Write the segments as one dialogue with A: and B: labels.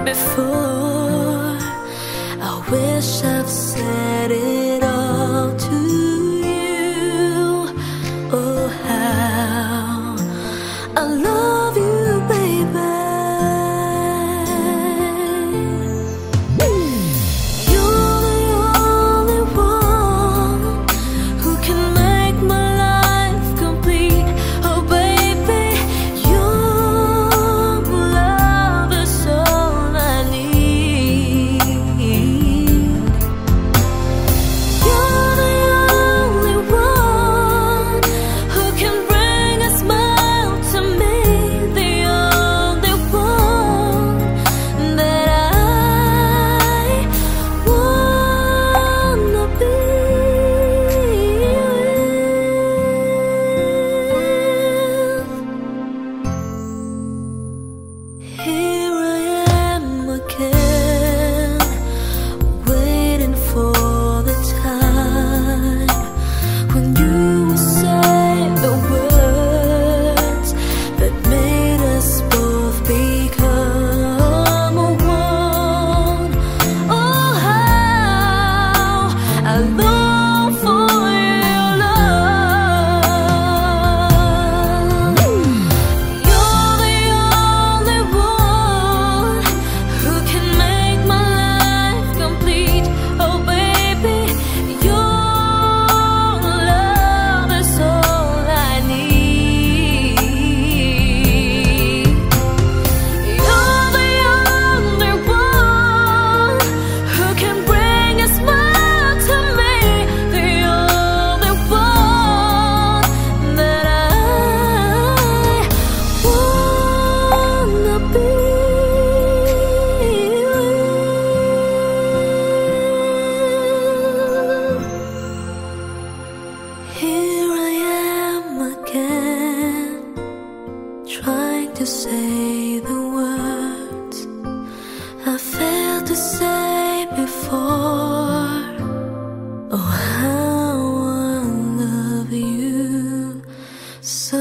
A: before. I wish I've said it all to you. Oh, how I love you, baby. You're the only one who can make my life complete. Oh, baby, your love is all I need. You're the only one who can bring a smile to me. The only one that I wanna be with. Here I am again, waiting for the time when you will say the words that made us both become one. Oh, how I long for your love. You're the only one who can make my life complete. Oh, baby, your love is all I need. You're the only one who can bring a smile to me. The only one that I wanna be with. Here I am again, trying to say the words I failed to say before. Oh, how I love you so.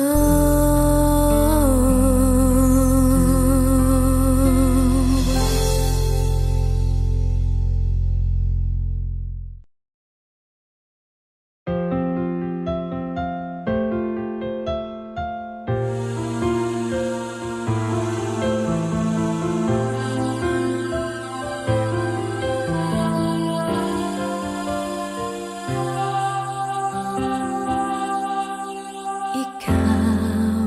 A: Ikaw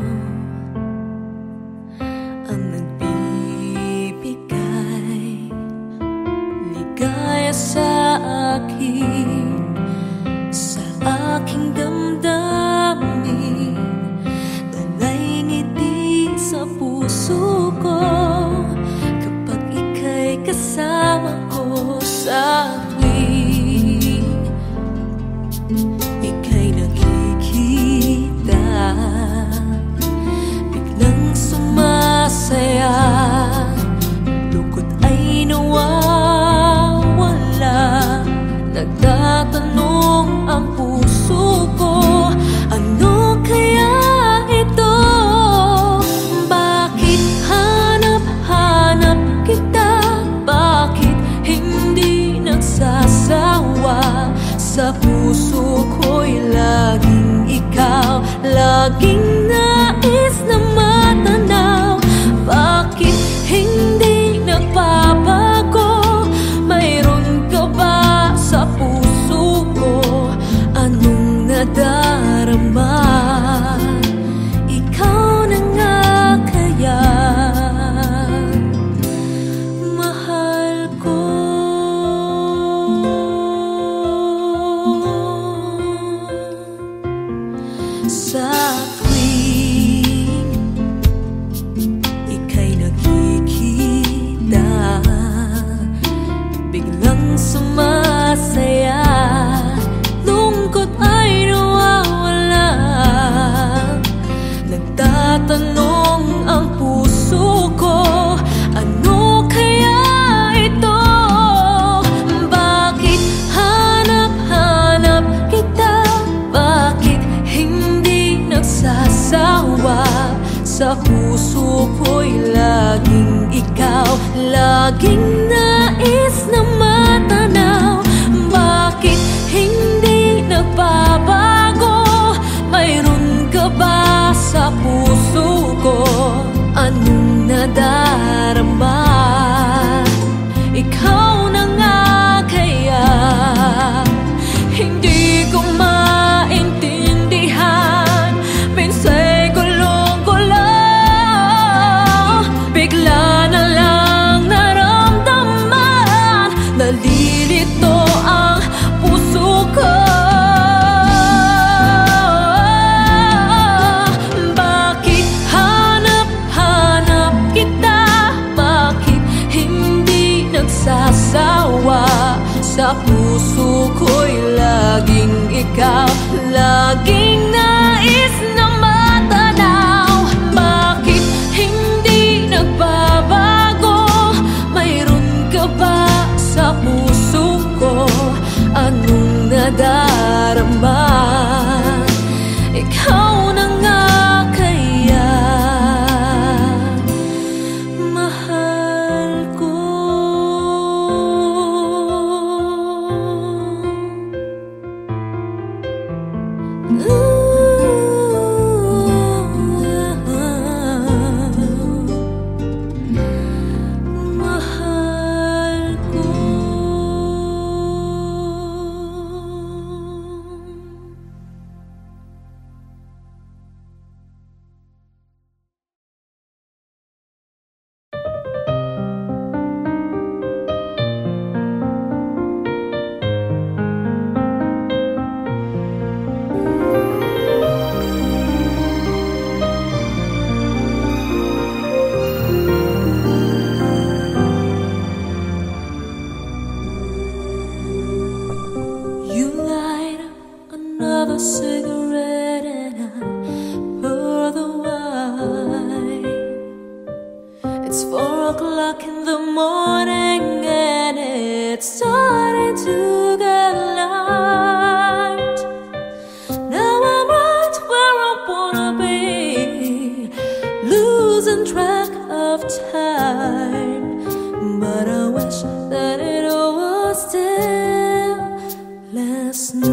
A: ang nagbibigay ligaya sa akin, sa aking damdamin. Talay ngiti sa puso ko kapag ika'y kasama ko sa tuwing ika'y nakikita. Biglang sumasaya, lungkot ay nawawala. Nagtatanong ang puso ko, ano kaya ito? Bakit hanap-hanap kita? Bakit hindi nagsasawa? Sa puso ko'y laging ikaw, laging nais na matanaw. Bakit hindi nagbabago? Mayroon ka ba sa puso ko? Anong nadarama? Ikaw na nga kaya mahal ko. Sa tuwing ika'y nakikita, biglang sumasaya, lungkot ay nawawala. Nagtatanong ang puso ko, ano kaya ito? Bakit hanap-hanap kita? Bakit hindi nagsasawa? Sa puso ko'y laging ikaw, laging nais na matanaw. Bakit hindi nagbabago? Mayroon ka ba sa puso ko? Anong nadarama? Ikaw na nga kaya hindi ko maintindihan. Minsa'y gulong-gulong, bigla na lang naramdaman. Nalilito ang puso ko. Bakit hanap-hanap kita? Bakit hindi nagsasawa? Sa puso ko'y laging ikaw, laging nais na matanaw. Bakit hindi nagbabago? Mayroon ka ba sa puso ko? Anong nadarama? Ikaw na nga kaya, mahal ko. Mahal ko. You light another cigarette and I pour the wine. It's 4 o'clock in the morning and it's starting to get light. Now I'm right where I wanna be, losing track of time. But I wish that it was still last night.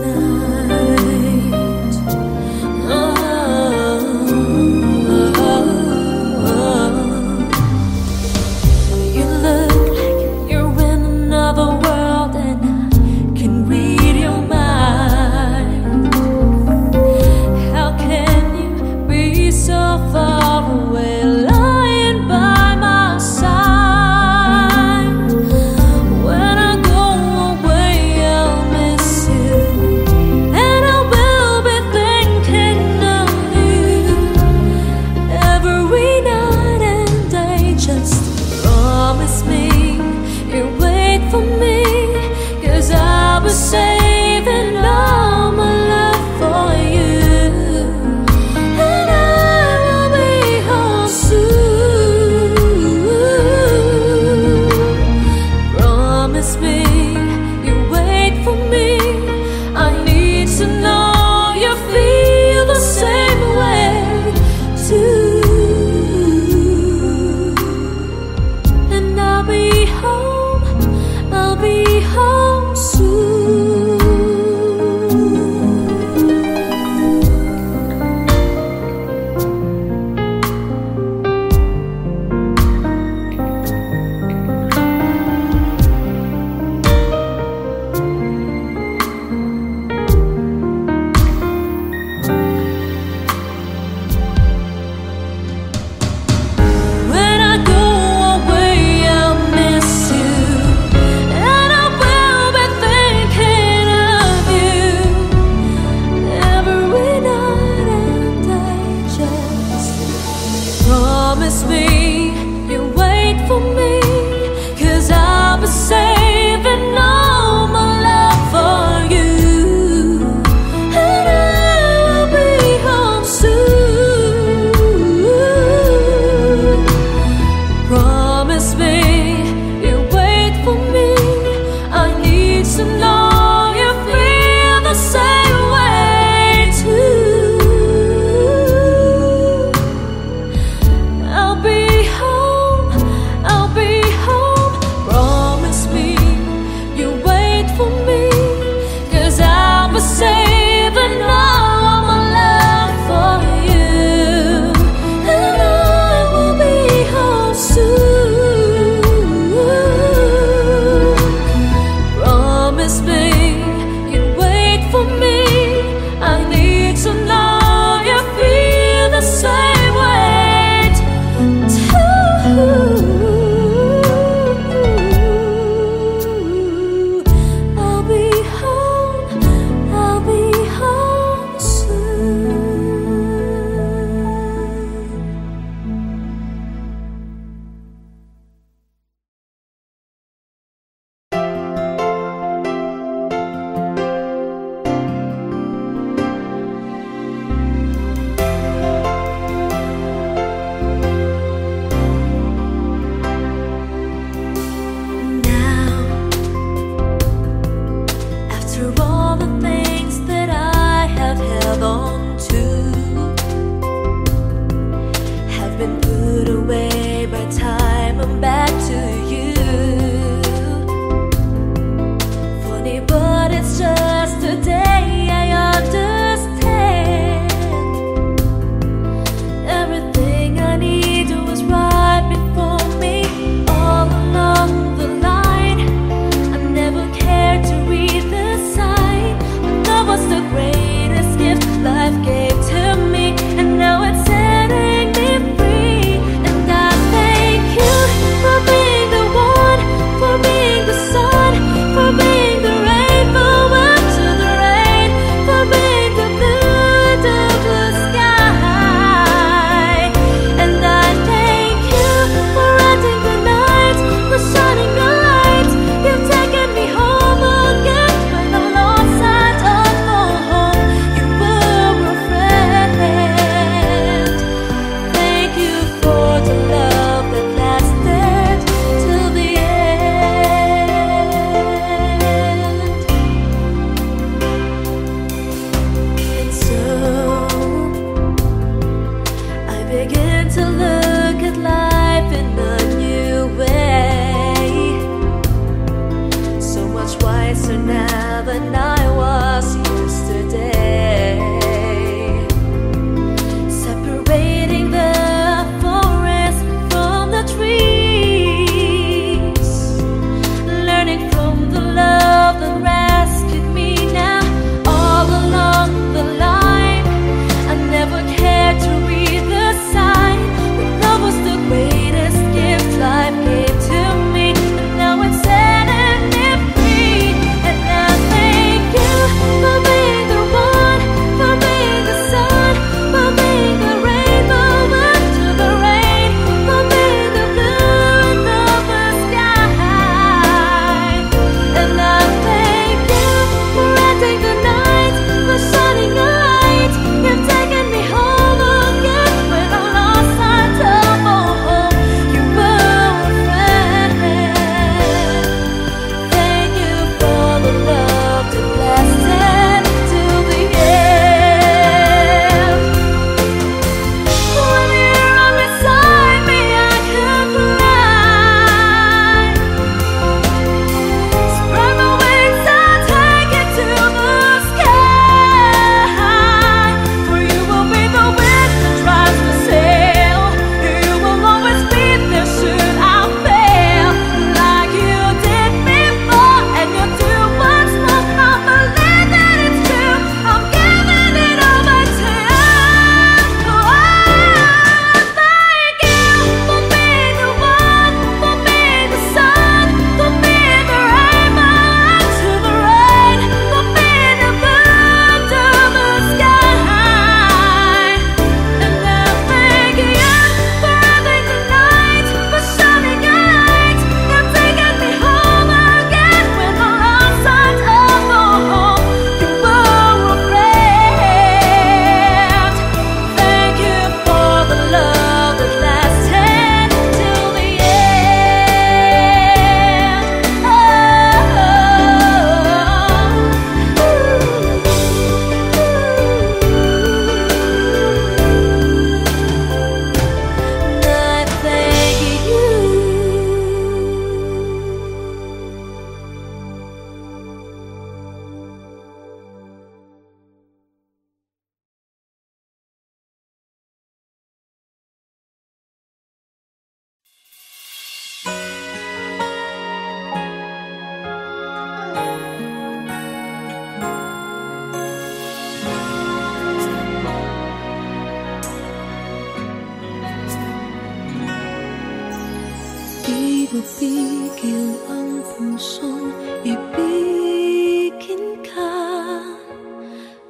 A: mapigil ang punsong ibigin ka.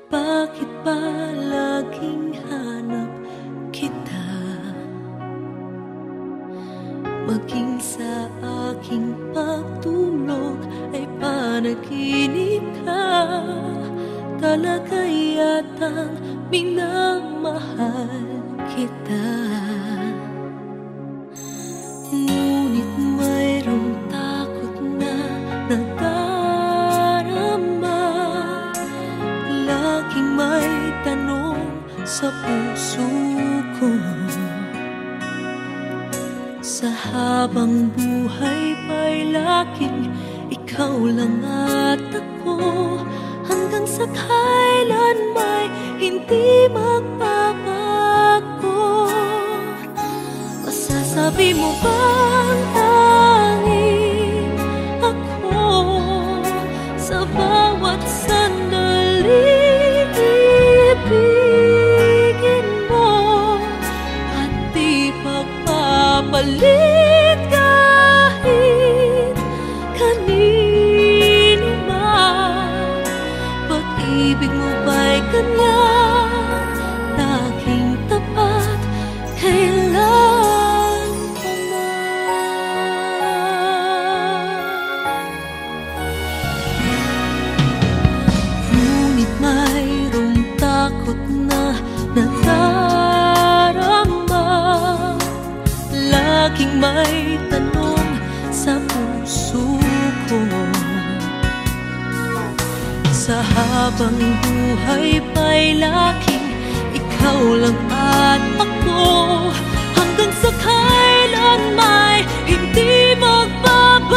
A: Bakit ba laging hanap kita? Maging sa aking pagtulog ay panaginip ka. Talaga yatang minamahal kita. Ngunit mayroong takot na nadarama. Laging may tanong sa puso ko. Sa habang buhay pa'y laging ikaw lang at ako. Hanggang sa kailan may hindi magbabago. Masasabi mo bang tanging ako sa bawat sandali ibigin mo at di pagpapalit kahit kanino man? Pag-ibig mo ba'y ganyan, laging tapat, kailan pa man? Ngunit mayroong takot na nadarama. Laging may tanong sa puso ko. Sa habang buhay pa'y laging ikaw lang at ako. Hanggang sa kailan may hindi magbabago.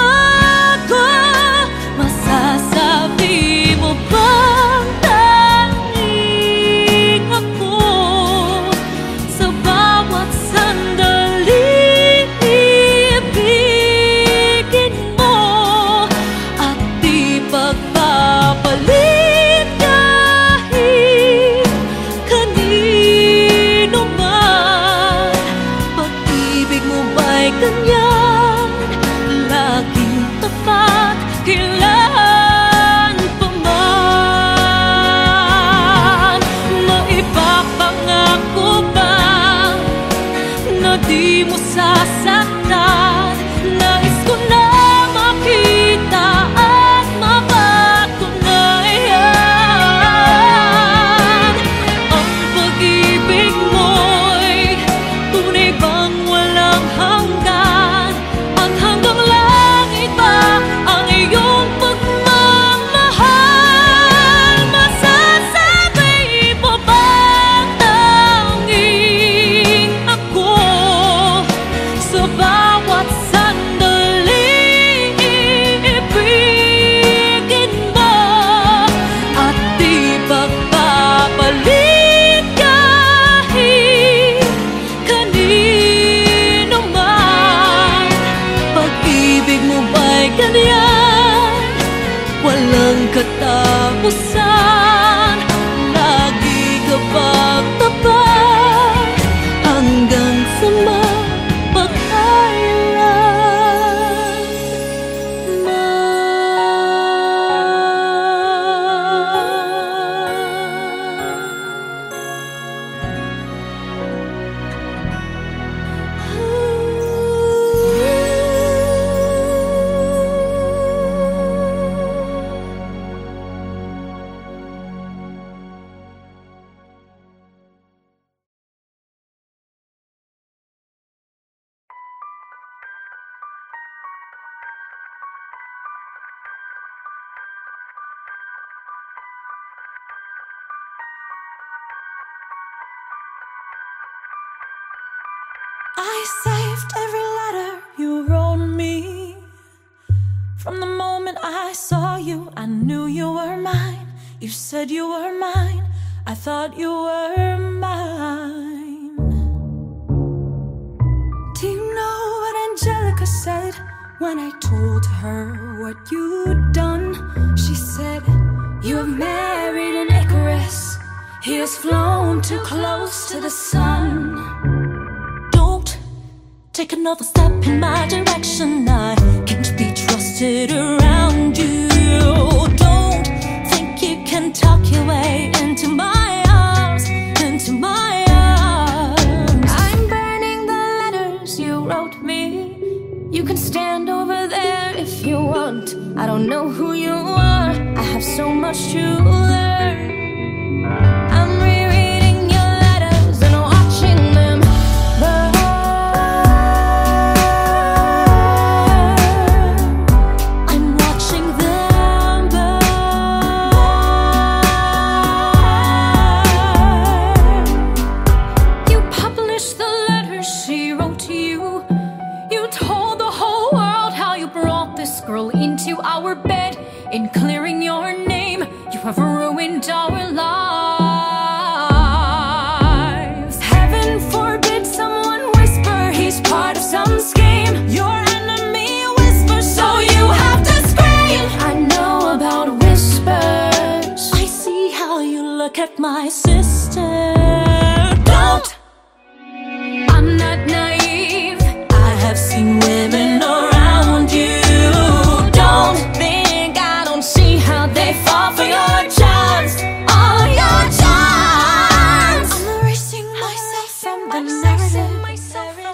A: Masasabi mo bang tanging ako sa bawat sandali ibigin mo at di pagpapalit kahit kanino man? Pag-ibig mo ba'y ganyan, laging tapat, kailan pa man? Maipapangako ba na di mo sasaktan? Nais ko na makita at mapatunayan. Ang pag-ibig mo'y tunay bang walang hanggan? At hanggang langit ba ang iyong pagmamahal? Masasabi mo bang tanging ako sa bawat sandali ibigin mo at di pagpapalit kahit kanino man? Pag-ibig mo ba'y ganyan, walang katapusan? Lagi ka bang tapat hanggang sa mapagkailan
B: I saved every letter you wrote me. From the moment I saw you, I knew you were mine. You said you were mine, I thought you were mine. Do you know what Angelica said when I told her what you'd done? She said, you have married an Icarus. He has flown too close to the sun. Don't take another step in my direction. I can't be trusted around you. Don't think you can talk your way into my arms, into my arms. I'm burning the letters you wrote me. You can stand over there if you want. I don't know who you are, I have so much to learn. I'm rereading your letters and watching them burn. I'm watching them burn. You published the letters she wrote to you. You told the whole world how you brought this girl into our bed. In clearing your name, you have ruined our lives. Heaven forbid someone whisper he's part of some scheme. Your enemy whispers, so you have to scream. I know about whispers. I see how you look at my sister. Don't! I'm not naive. I have seen women around you. Don't think I don't see how they fall for your charms, all your charms. I'm erasing myself from the narrative.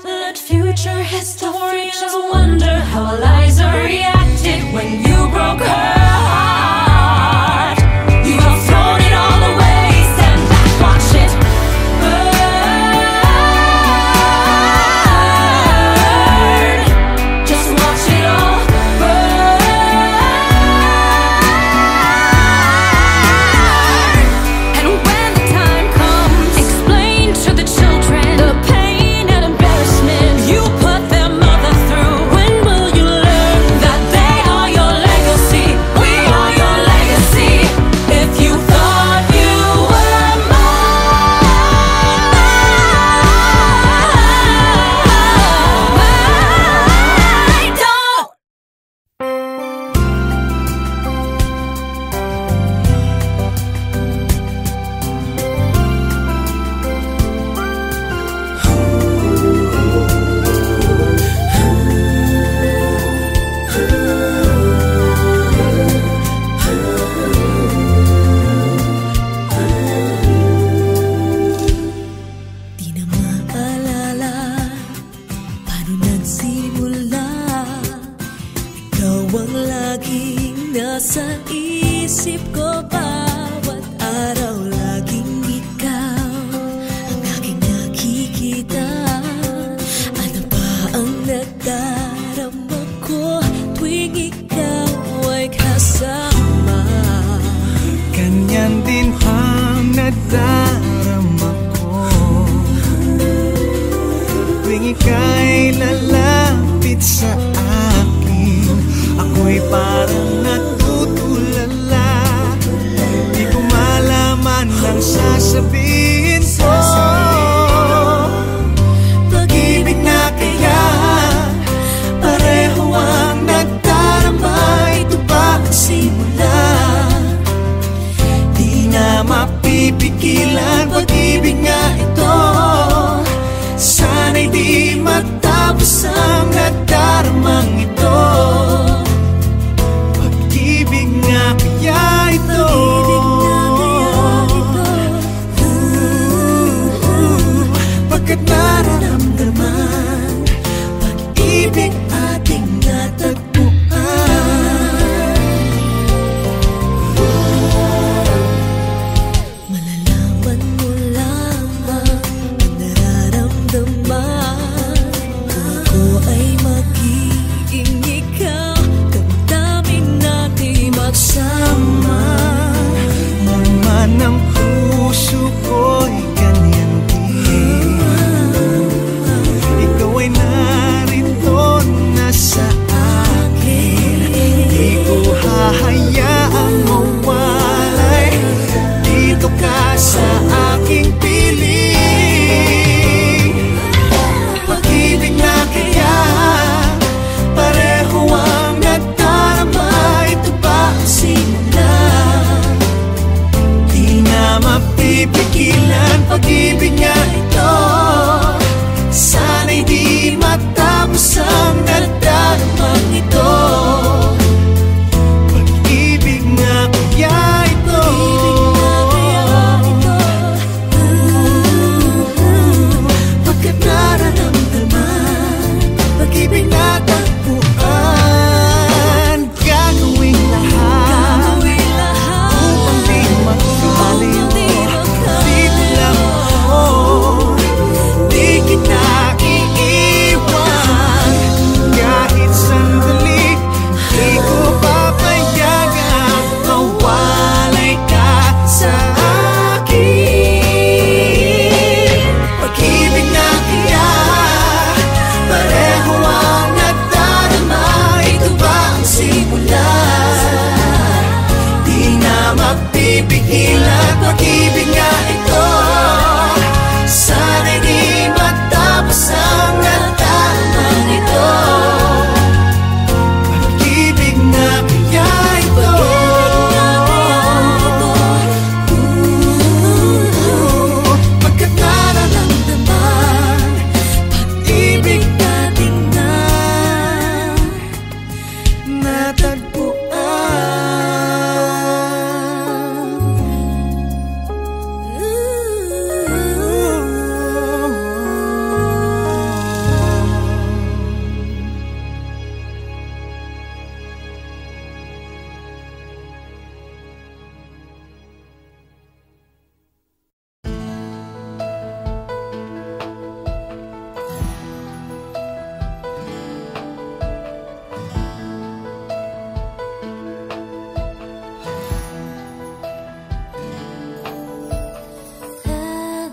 B: Let future historians wonder how Eliza reacted when you broke her heart. You have thrown it all away, stand back, watch it burn. Just watch it all burn. And when the time comes, explain to the children the pain and embarrassment you put their mother through. When will you learn that they are your legacy? We are your legacy. If you thought you were mine, don't.
A: Di na maalala paano nagsimula. Ikaw ang laging nasa isip ko bawat araw. Laging ikaw ang aking nakikita. Ano ba ang nadarama ko tuwing ikaw ay kasama?
C: Ganyan din ang nadarama ko tuwing ika'y lalapit sa akin. Ako'y parang natutulala. Di ko malaman ang sasabihin ko. Pag-ibig na kaya pareho ang nadarama. Ito ba ang simula? Di na mapipigilan pag-ibig nga ito. Sana'y di matapos ang nadaramang ito. Pag-ibig nga kaya ito. Pagkat nararamdaman pag-ibig ating natagpuan.
A: Malalaman mo lamang ang nararamdaman kung ako ay magiging ikaw. Damdamin natin magsama.
C: Naman ang puso ko'y ganyan din. Ikaw ay narito na sa akin. Di ko hahayaang mawalay. Dito ka sa aking piling. Pag-ibig na kaya pareho ang nadarama. Ito ba ang simula? Di na mapipigilan pag-ibig nga ito. Sana'y di mata ang nadarama ito. Pag-ibig nga kaya ito, pagkat nararamdaman, pag-ibig na tagpuan. Gagawin lahat upang di magkaliw. Dito lang ako, di kita iiwan. Kahit sandali, di ko papayagan mawalay ka sa akin. Pag-ibig na kaya pareho ang nagdarama. Ito ba ang simula? Di na magpipigil at pag-ibig nga ito. Sana'y di matapos ang nadarama ito. Pag-ibig na kaya ito, pagkat nararamdaman, pag-ibig natin na natagpuan.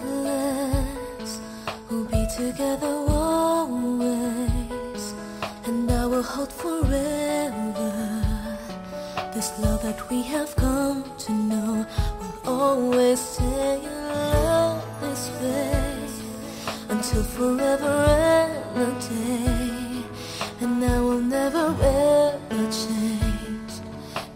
B: Endless, we'll be together always, and I will hold forever. This love that we have come to know will always stay in love this way until forever and a day. And I will never ever change,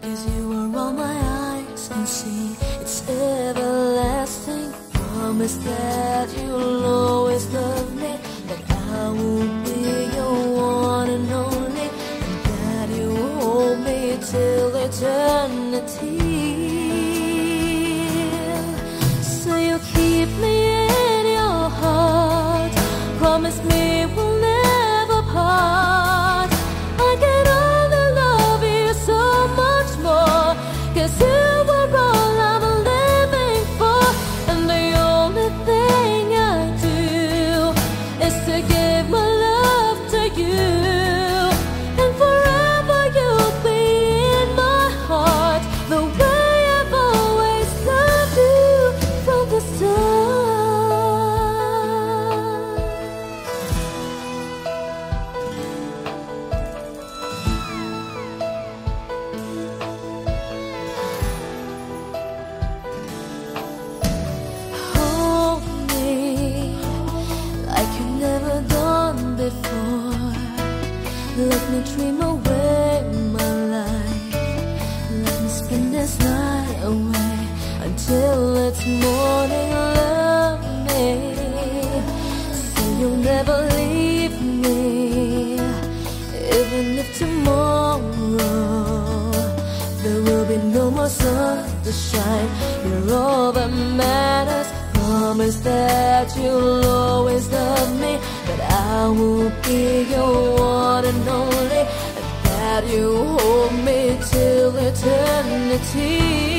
B: 'cause you are all my eyes can see. It's everlasting. Promise that you'll always love me, that I will be your one and only, and that you hold me till eternity. So you keep me in your heart. Promise me we'll never part. I can only love you so much more, 'cause you are all I'm living for. And the only thing I do is to give my love to you. And forever you'll be in my heart, the way I've always loved you from the start. Hold me like you've never done before. Let me dream away my life. Let me spend this night away until it's morning. Love me, so you'll never leave me, even if tomorrow there will be no more sun to shine. You're all that matters. Promise that you'll always love me, that I will be your one and only, and that you hold me till eternity.